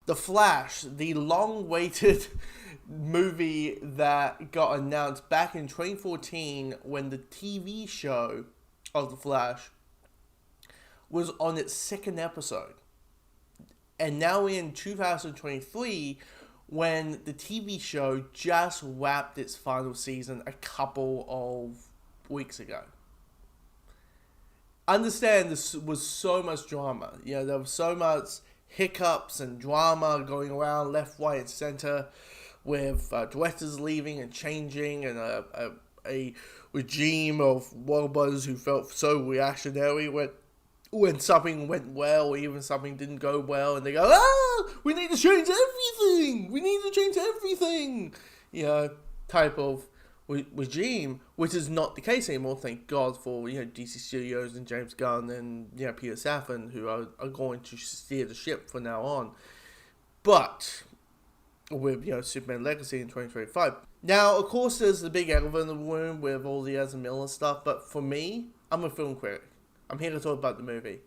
The Flash, the long-awaited movie that got announced back in 2014 when the TV show of The Flash was on its second episode. And now in 2023, when the TV show just wrapped its final season a couple of weeks ago. Understand this was so much drama. You know, there was so much hiccups and drama going around left, right, and center with directors leaving and changing and a regime of Warner Brothers who felt so reactionary when something went well or even something didn't go well, and they go, we need to change everything! We need to change everything! You know, type of regime, which is not the case anymore, thank God for, you know, DC Studios and James Gunn and, you know, Peter Safran, who are going to steer the ship from now on. But with, you know, Superman Legacy in 2025. Now, of course, there's the big elephant in the room with all the Ezra Miller stuff, but for me, I'm a film critic. I'm here to talk about the movie.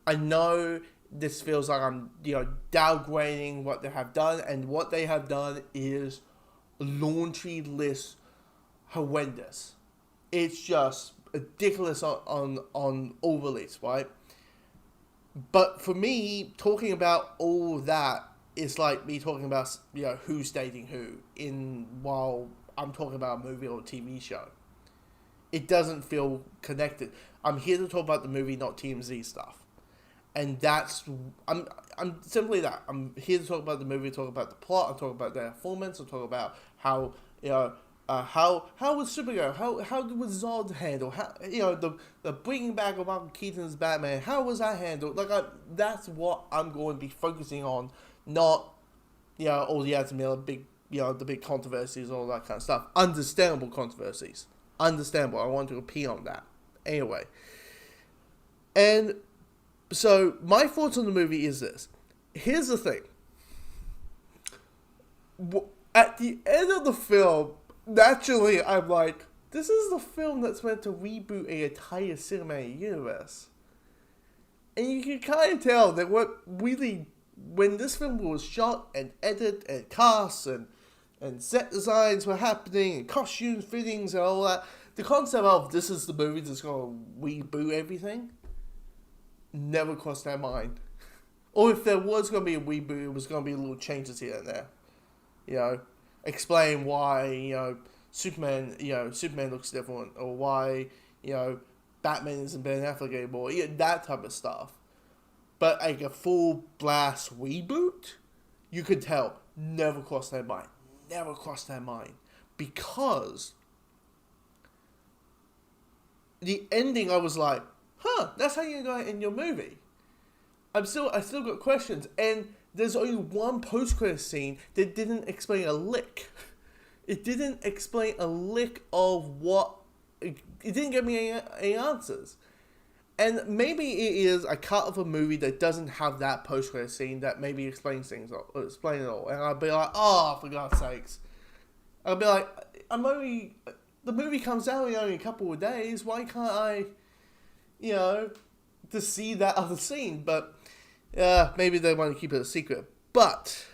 I know this feels like I'm, you know, downgrading what they have done, and what they have done is laundry list horrendous. It's just ridiculous on all release, right? But for me, talking about all that is like me talking about, you know, who's dating who while I'm talking about a movie or a TV show. It doesn't feel connected. I'm here to talk about the movie, not TMZ stuff. And I'm simply that. I'm here to talk about the movie, talk about the plot, I'm talking about their performance, I'm talking about how, you know, how was Supergirl, how was Zod handled, how, you know, the bringing back of Michael Keaton's Batman, how was that handled? Like, that's what I'm going to be focusing on, not, you know, all the Ezra Miller big, you know, the big controversies, all that kind of stuff. Understandable controversies. Understandable. I want to appeal on that. Anyway. And so, my thoughts on the movie is this. Here's the thing. At the end of the film, naturally, I'm like, this is the film that's meant to reboot an entire cinematic universe. And you can kind of tell that what really, when this film was shot and edited and cast and set designs were happening and costumes, fittings and all that, the concept of this is the movie that's going to reboot everything never crossed their mind. Or if there was going to be a reboot, it was going to be little changes here and there. You know, explain why, you know, Superman looks different, or why, you know, Batman isn't Ben Affleck anymore, yeah, that type of stuff. But like a full blast reboot, you could tell, never crossed their mind. Never crossed their mind. Because the ending, I was like, that's how you're going to end your movie. I still got questions, and there's only one post-credit scene that didn't explain a lick. It didn't explain a lick of what... It didn't give me any answers. And maybe it is a cut of a movie that doesn't have that post-credit scene that maybe explains things, or explain it all. And I'll be like, oh, for God's sakes. I'll be like, the movie comes out in only a couple of days. Why can't I, you know, to see that other scene? But maybe they want to keep it a secret. But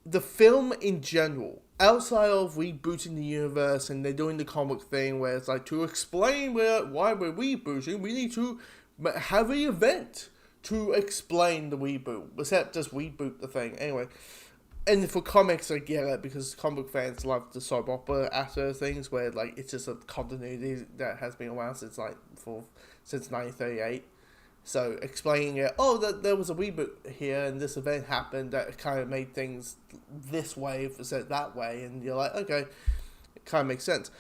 the film in general, outside of rebooting the universe and they're doing the comic thing where it's like, to explain why we're rebooting, we need to have an event to explain the reboot. Except just reboot the thing. Anyway. And for comics, I get it, because comic fans love the soap opera aspect of things, where like it's just a continuity that has been around since 1938. So explaining it, that there was a reboot here and this event happened that kind of made things this way instead of that way, and you're like, okay, it kind of makes sense.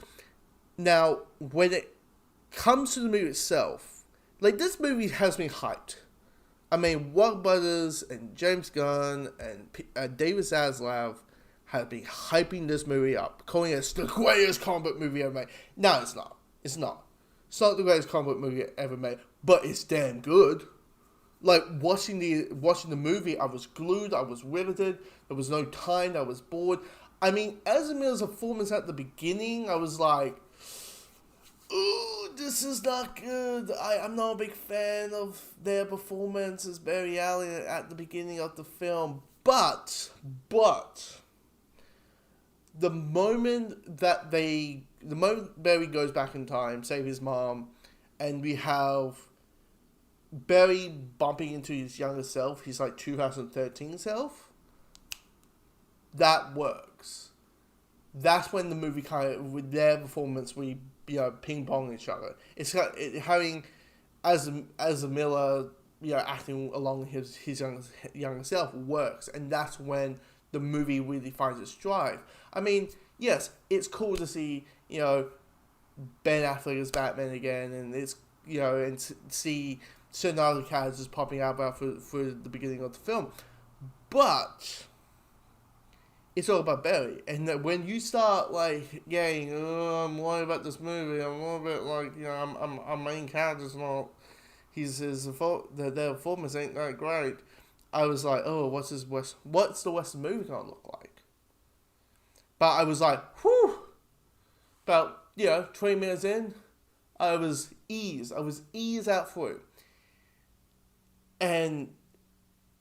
Now, when it comes to the movie itself, like, this movie has me hyped. I mean, Warner Brothers and James Gunn and David Zaslav have been hyping this movie up, calling it the greatest comic book movie ever made. No, it's not. It's not. It's not the greatest comic book movie ever made, but it's damn good. Like, watching the movie, I was glued, I was riveted, there was no time, I was bored. I mean, Ezra Miller's performance at the beginning, I was like, ooh, this is not good. I'm not a big fan of their performance as Barry Allen at the beginning of the film. But, the moment Barry goes back in time, save his mom, and we have Barry bumping into his younger self, his like 2013 self, that works. That's when the movie kind of, with their performance, we ping pong each other. It's having as a Miller, acting along his younger self works, and that's when the movie really finds its drive. I mean, yes, it's cool to see Ben Affleck as Batman again, and it's and see certain other characters popping out for the beginning of the film, but it's all about Barry. And when you start like getting, I'm worried about this movie, I'm a little bit like, I'm main character's not, their performance ain't that great. I was like, oh, what's the Western movie gonna look like? But I was like, whew. About 20 minutes in, I was eased out through. And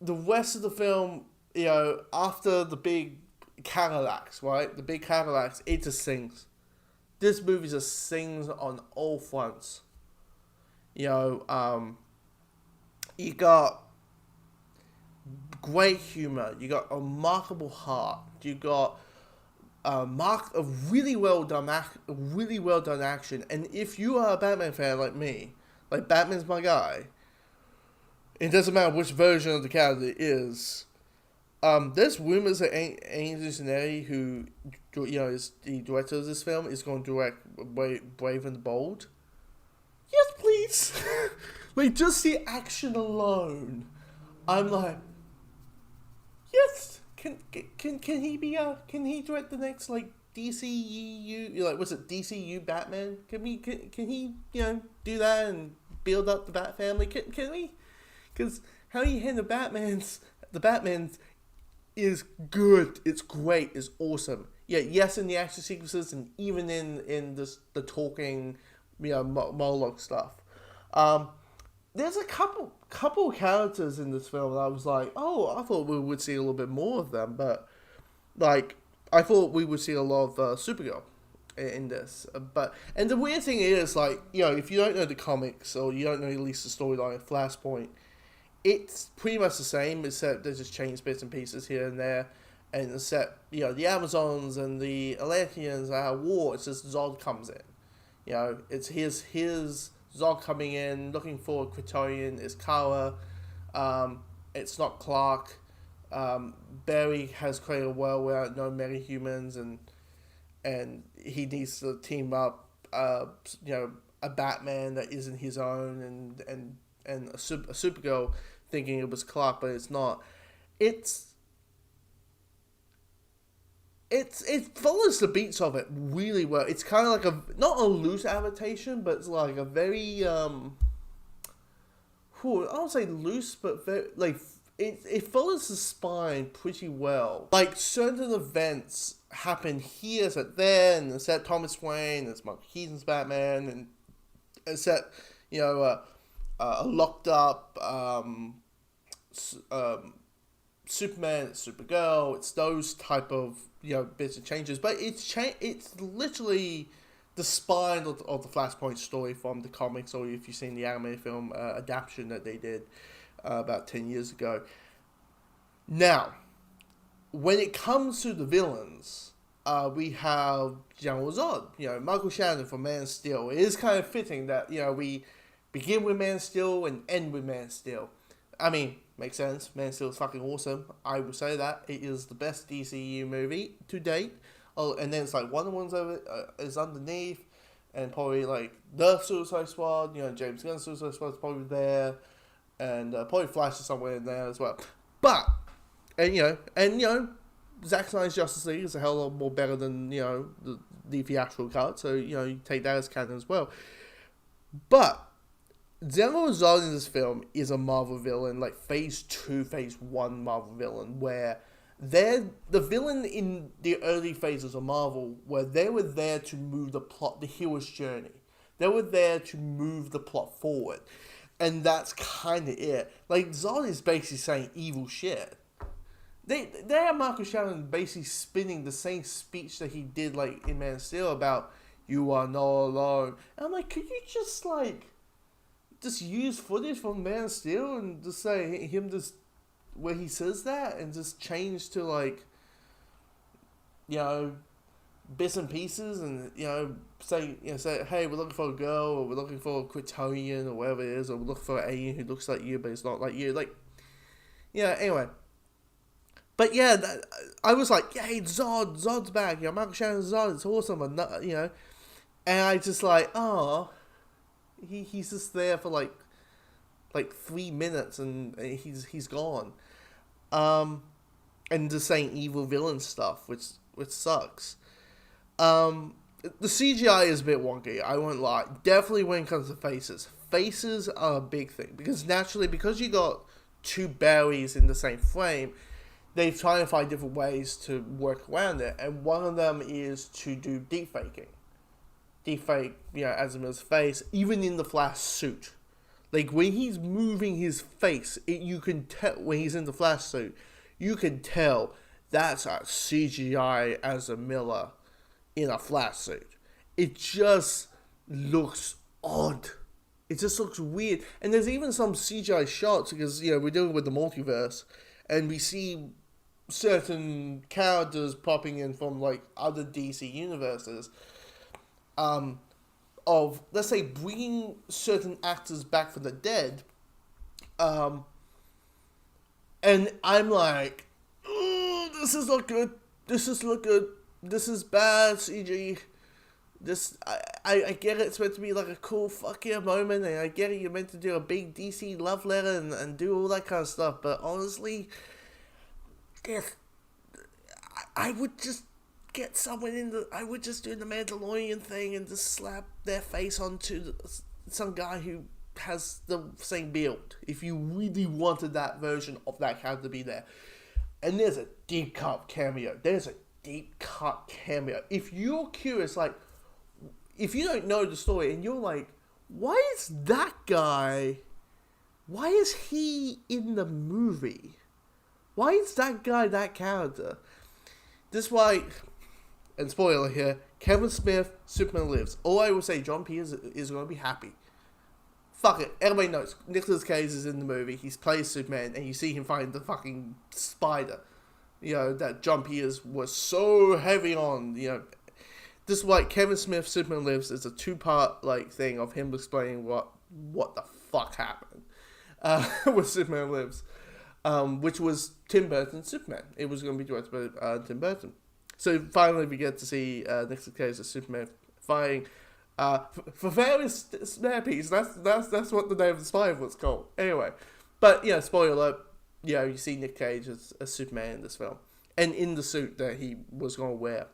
the rest of the film, after the big Cadillacs, right? The big Cadillacs, it just sings. This movie just sings on all fronts. You got great humor. You got a remarkable heart. You got a really well done action. And if you are a Batman fan like me, like Batman's my guy, it doesn't matter which version of the character it is. There's rumors that Angel Cincinnati, who is the director of this film, is going to direct Brave and the Bold. Yes, please. Like, just the action alone, I'm like, yes. Can he direct the next like DCU, like what's it, DCU Batman? Can he do that and build up the Bat family? Can we? Because how you handle the Batman's is good. It's great. It's awesome. Yeah, yes, in the action sequences and even in the talking, monologue stuff. There's a couple characters in this film that I was like, oh, I thought we would see a little bit more of them, but like I thought we would see a lot of Supergirl in this. And the weird thing is, like, if you don't know the comics or you don't know at least the storyline of Flashpoint, it's pretty much the same, except they just changed bits and pieces here and there. And except, the Amazons and the Atlanteans are at war, it's just Zod comes in. It's his Zod coming in, looking for Kryptonian. It's Kara. It's not Clark. Barry has created a world where no metahumans, and he needs to team up, a Batman that isn't his own, and a Supergirl thinking it was Clark, but it's not. It follows the beats of it really well. It's kind of like not a loose adaptation, but it's like a very I don't say loose, but very, like it follows the spine pretty well. Like certain events happen here, it's at there, and it's at Thomas Wayne, it's Michael Keaton's Batman, and it's at a locked up Superman, Supergirl. It's those type of bits of changes, but it's literally the spine of the Flashpoint story from the comics, or if you've seen the animated film adaptation that they did about 10 years ago. Now, when it comes to the villains, we have General Zod, Michael Shannon from Man of Steel. It is kind of fitting that we begin with Man of Steel and end with Man of Steel. I mean, makes sense. Man of Steel is fucking awesome. I will say that. It is the best DCU movie to date. Oh, and then it's like Wonder Woman's is underneath, and probably like the Suicide Squad. James Gunn's Suicide Squad is probably there, and probably Flash is somewhere in there as well. But Zack Snyder's Justice League is a hell of a lot more better than the theatrical cut. So you take that as canon as well. But General Zod in this film is a Marvel villain, like Phase 2, Phase 1 Marvel villain, where they're the villain in the early phases of Marvel, where they were there to move the plot, the hero's journey. They were there to move the plot forward. And that's kind of it. Like, Zod is basically saying evil shit. They have Michael Shannon basically spinning the same speech that he did, like, in Man of Steel about, you are not alone. And I'm like, could you just, like, just use footage from Man of Steel and just say him just, where he says that, and just change to, like, you know, bits and pieces, and, you know, say, hey, we're looking for a girl, or we're looking for a Kryptonian, or whatever it is, or we're looking for an alien who looks like you, but it's not like you. Like, yeah, anyway. But yeah, I was like, yay, Zod's back, Michael Shannon's Zod, it's awesome, and, and I just like, oh, he's just there for like 3 minutes, and he's gone, and just saying evil villain stuff, which sucks. The CGI is a bit wonky, I won't lie, definitely when it comes to faces are a big thing, because naturally, because you got two Barrys in the same frame, they try and find different ways to work around it, and one of them is to do deepfake, Azrael's face, even in the Flash suit. Like, when he's moving his face, you can tell, when he's in the Flash suit, you can tell that's a CGI Ezra Miller in a Flash suit. It just looks odd. It just looks weird. And there's even some CGI shots, because, we're dealing with the multiverse, and we see certain characters popping in from, like, other DC universes, of, let's say, bringing certain actors back from the dead, and I'm like, oh, this is not good, this is bad CG, I get it, it's meant to be like a cool fuck yeah moment, and I get it, you're meant to do a big DC love letter and do all that kind of stuff, but honestly, if I would just get someone I would just do the Mandalorian thing and just slap their face onto some guy who has the same build, if you really wanted that version of that character to be there. And there's a deep cut cameo. If you're curious, like, if you don't know the story and you're like, why is he in the movie? Why is that guy that character? This is why, and spoiler here, Kevin Smith, Superman Lives. All I will say, John Peters is going to be happy. Fuck it, everybody knows, Nicolas Cage is in the movie, he plays Superman, and you see him fighting the fucking spider, that John Peters was so heavy on, This is why Kevin Smith, Superman Lives is a 2-part, like, thing of him explaining what the fuck happened, with Superman Lives. Which was Tim Burton's Superman. It was going to be directed by Tim Burton. So finally we get to see Nicolas Cage as Superman fighting for various snappy. That's what the name of the spider was called. Anyway, but spoiler alert, you see Nick Cage as Superman in this film. And in the suit that he was going to wear.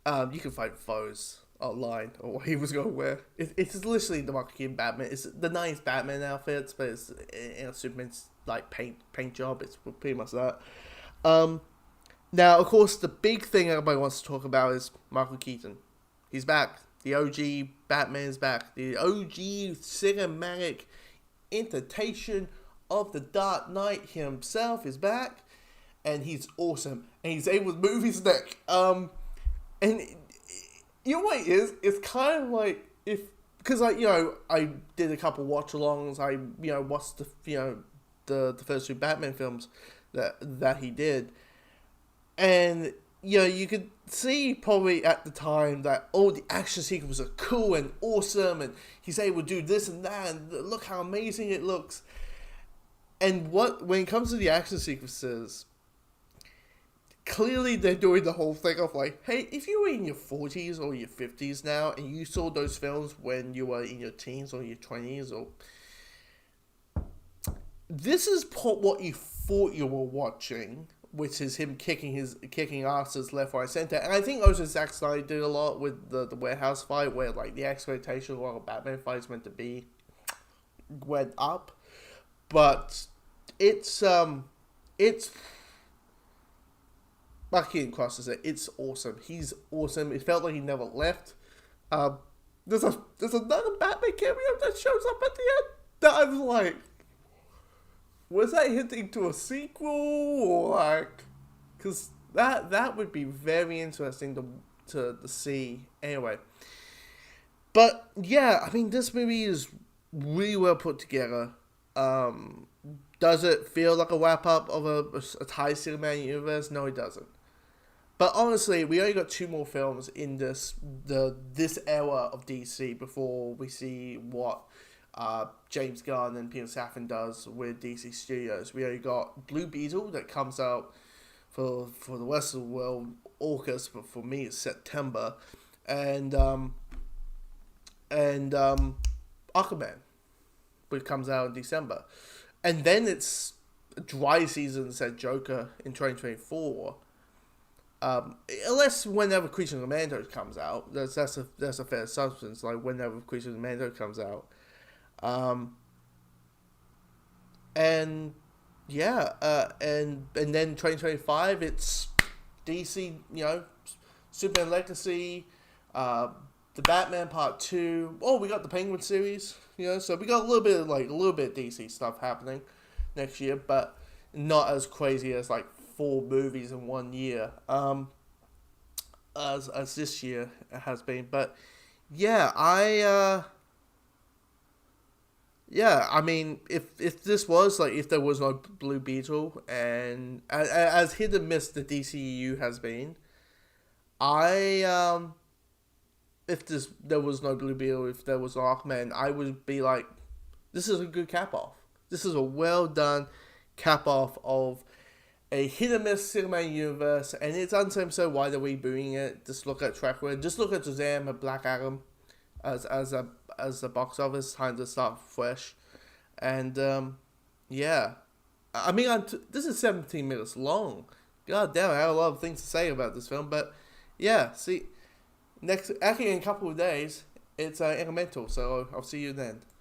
You can find photos online or what he was going to wear. It's literally the Michael Keaton Batman. It's the nice Batman outfits, but it's Superman's like paint job. It's pretty much that. Now, of course, the big thing everybody wants to talk about is Michael Keaton. He's back. The OG Batman's back. The OG cinematic interpretation of the Dark Knight himself is back, and he's awesome. And he's able to move his neck. And you know what it is? It's kind of like because I did a couple watch-alongs. I watched the first 2 Batman films that he did, and you could see probably at the time that the action sequences are cool and awesome, and he's able to do this and that, and look how amazing it looks. And when it comes to the action sequences, clearly they're doing the whole thing of like, hey, if you were in your 40s or your 50s now and you saw those films when you were in your teens or your 20s, or this is what you thought you were watching, which is him kicking asses left, right, center. And I think also Zack Snyder did a lot with the warehouse fight, where like the expectation of what a Batman fight is meant to be went up. But it's Mark Keaton crosses it. It's awesome. He's awesome. It felt like he never left. there's another Batman cameo that shows up at the end that I was like, was that hinting to a sequel or like, because that would be very interesting to see anyway. But yeah, I mean, this movie is really well put together. Does it feel like a wrap up of a Thai cinematic universe? No, it doesn't. But honestly, we only got 2 more films in this era of DC before we see what James Gunn and Peter Safran does with DC Studios. We only got Blue Beetle that comes out for the rest of the world August, but for me it's September, and Aquaman, which comes out in December, and then it's dry season said Joker in 2024. Unless whenever Creature of Commando comes out, that's a fair substance. Like whenever Creature of Commando comes out, and yeah, and then 2025 it's DC, Superman Legacy, the Batman Part 2. Oh, we got the Penguin series, so we got a little bit of DC stuff happening next year, but not as crazy as like 4 movies in 1 year, as this year has been. But yeah, I mean, if this was like, if there was no Blue Beetle, and as hit and miss the DCEU has been, if there was no Blue Beetle, if there was no Aquaman, I would be like, this is a good cap off. This is a well done cap off of a hit and miss cinematic universe, and it's unsame. So why are we rebooting it? Just look at track record. Just look at Shazam and Black Adam as the box office, time to start fresh. And yeah, I mean, this is 17 minutes long. God damn, I have a lot of things to say about this film, but yeah, see, actually in a couple of days it's Elemental, so I'll see you then.